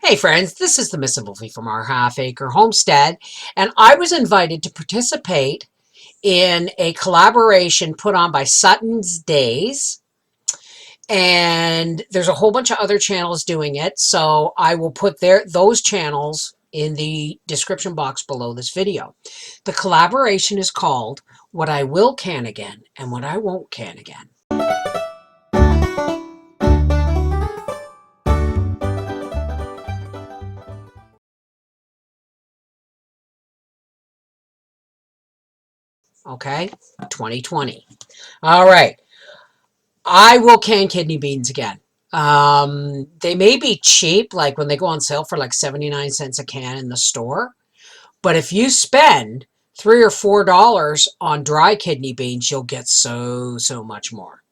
Hey friends, this is the Miss Wolfie from our half-acre homestead, and I was invited to participate in a collaboration put on by Suttons Daze, and there's a whole bunch of other channels doing it, so I will put those channels in the description box below this video. The collaboration is called What I Will Can Again and What I Won't Can Again. Okay, 2020. All right. I will can kidney beans again. They may be cheap, like when they go on sale for like 79 cents a can in the store. But if you spend $3 or $4 on dry kidney beans, you'll get so much more.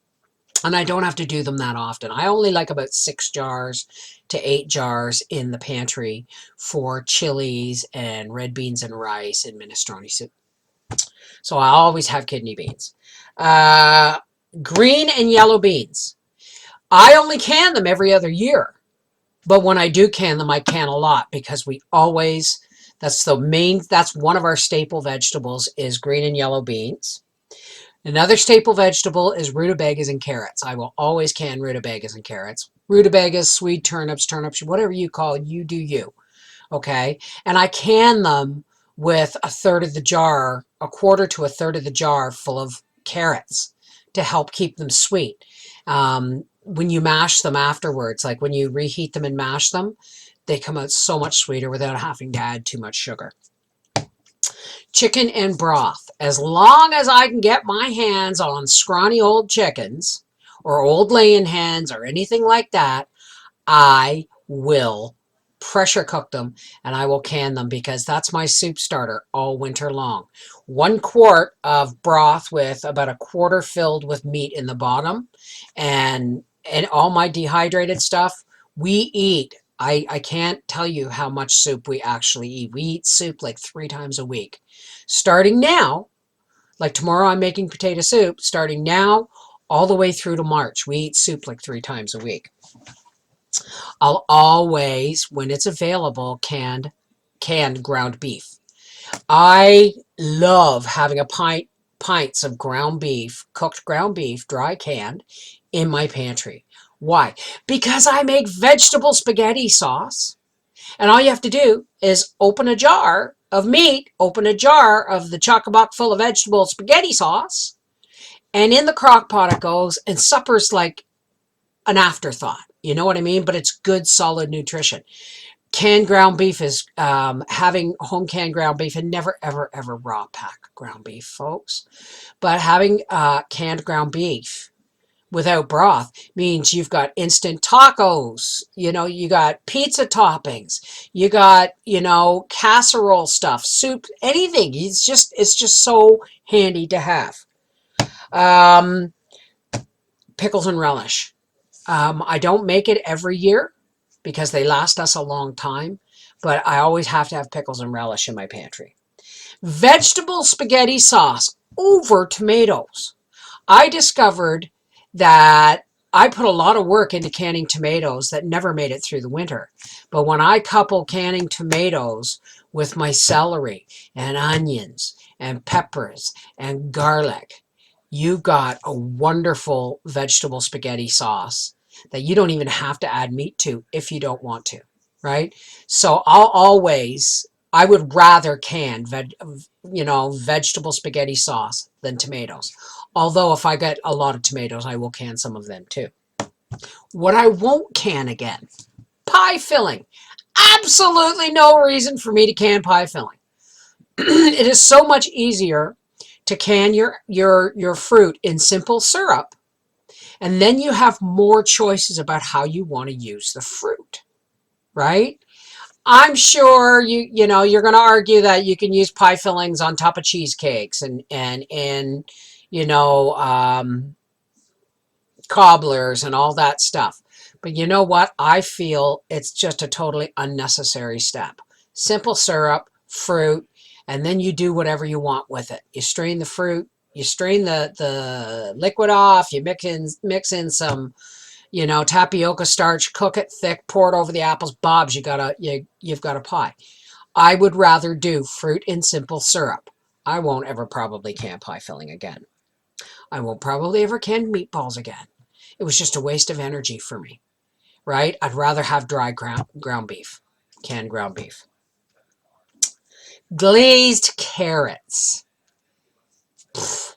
And I don't have to do them that often. I only like about 6 jars to 8 jars in the pantry for chilies and red beans and rice and minestrone soup. So I always have kidney beans. Green and yellow beans. I only can them every other year. But when I do can them, I can a lot because we always, that's one of our staple vegetables is green and yellow beans. Another staple vegetable is rutabagas and carrots. I will always can rutabagas and carrots. Rutabagas, sweet turnips, whatever you call it, you do you. Okay? And I can them with a quarter to a third of the jar full of carrots to help keep them sweet. When you mash them afterwards, like when you reheat them and mash them, they come out so much sweeter without having to add too much sugar. Chicken and broth. As long as I can get my hands on scrawny old chickens or old laying hens or anything like that, I will pressure cook them and I will can them because that's my soup starter all winter long. 1 quart of broth with about a quarter filled with meat in the bottom, and all my dehydrated stuff we eat. I can't tell you how much soup we actually eat. We eat soup like 3 times a week. Starting now, like tomorrow I'm making potato soup, starting now all the way through to March, we eat soup like 3 times a week. I'll always, when it's available, canned ground beef. I love having pints of ground beef, cooked ground beef, dry canned, in my pantry. Why? Because I make vegetable spaghetti sauce, and all you have to do is open a jar of meat, open a jar of the chock-a-block full of vegetable spaghetti sauce, and in the crock pot it goes, and supper's like an afterthought. You know what I mean? But it's good, solid nutrition. Canned ground beef is having home canned ground beef, and never, ever, ever raw pack ground beef, folks. But having canned ground beef without broth means you've got instant tacos, you got pizza toppings, you got, casserole stuff, soup, anything. It's just so handy to have. Pickles and relish. I don't make it every year because they last us a long time, but I always have to have pickles and relish in my pantry. Vegetable spaghetti sauce over tomatoes. I discovered that I put a lot of work into canning tomatoes that never made it through the winter. But when I couple canning tomatoes with my celery and onions and peppers and garlic, you've got a wonderful vegetable spaghetti sauce that you don't even have to add meat to if you don't want to, right? So I would rather can vegetable spaghetti sauce than tomatoes. Although if I get a lot of tomatoes, I will can some of them too. What I won't can again, pie filling. Absolutely no reason for me to can pie filling. It is so much easier to can your fruit in simple syrup, and then you have more choices about how you want to use the fruit, right? I'm sure you're going to argue that you can use pie fillings on top of cheesecakes and cobblers and all that stuff. But you know what? I feel it's just a totally unnecessary step. Simple syrup, fruit, and then you do whatever you want with it. You strain the fruit, you strain the liquid off, you mix in some You know, tapioca starch, cook it thick, pour it over the apples. Bobs, you've got a pie. I would rather do fruit in simple syrup. I won't ever probably can pie filling again. I won't probably ever can meatballs again. It was just a waste of energy for me, right? I'd rather have dry ground beef, canned ground beef. Glazed carrots. Pfft,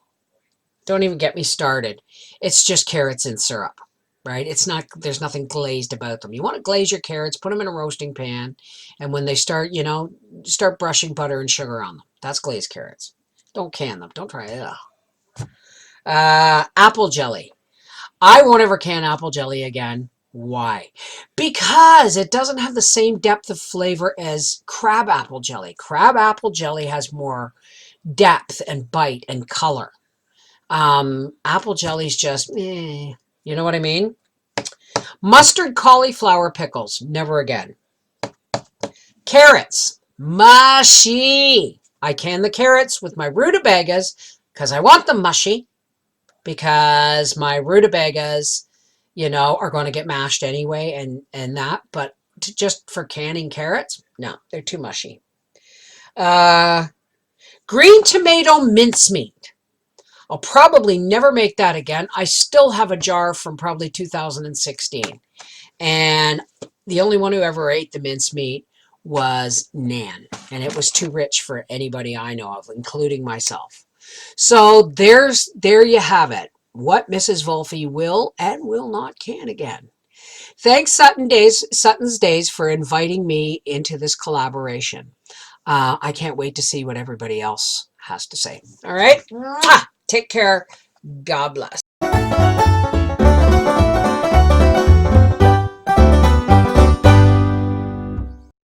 don't even get me started. It's just carrots in syrup, right? It's not, there's nothing glazed about them. You want to glaze your carrots, put them in a roasting pan, and when they start, you know, start brushing butter and sugar on them. That's glazed carrots. Don't can them. Don't try it. Apple jelly. I won't ever can apple jelly again. Why? Because it doesn't have the same depth of flavor as crab apple jelly. Crab apple jelly has more depth and bite and color. Apple jelly's just, you know what I mean? Mustard cauliflower pickles, never again. Carrots, mushy. I can the carrots with my rutabagas because I want them mushy, because my rutabagas, you know, are going to get mashed anyway and that, but just for canning carrots, no, they're too mushy. Green tomato mincemeat. I'll probably never make that again. I still have a jar from probably 2016. And the only one who ever ate the mincemeat was Nan. And it was too rich for anybody I know of, including myself. So there you have it. What Mrs. Wolfe will and will not can again. Thanks, Suttons Daze, for inviting me into this collaboration. I can't wait to see what everybody else has to say. All right? Mwah! Take care. God bless.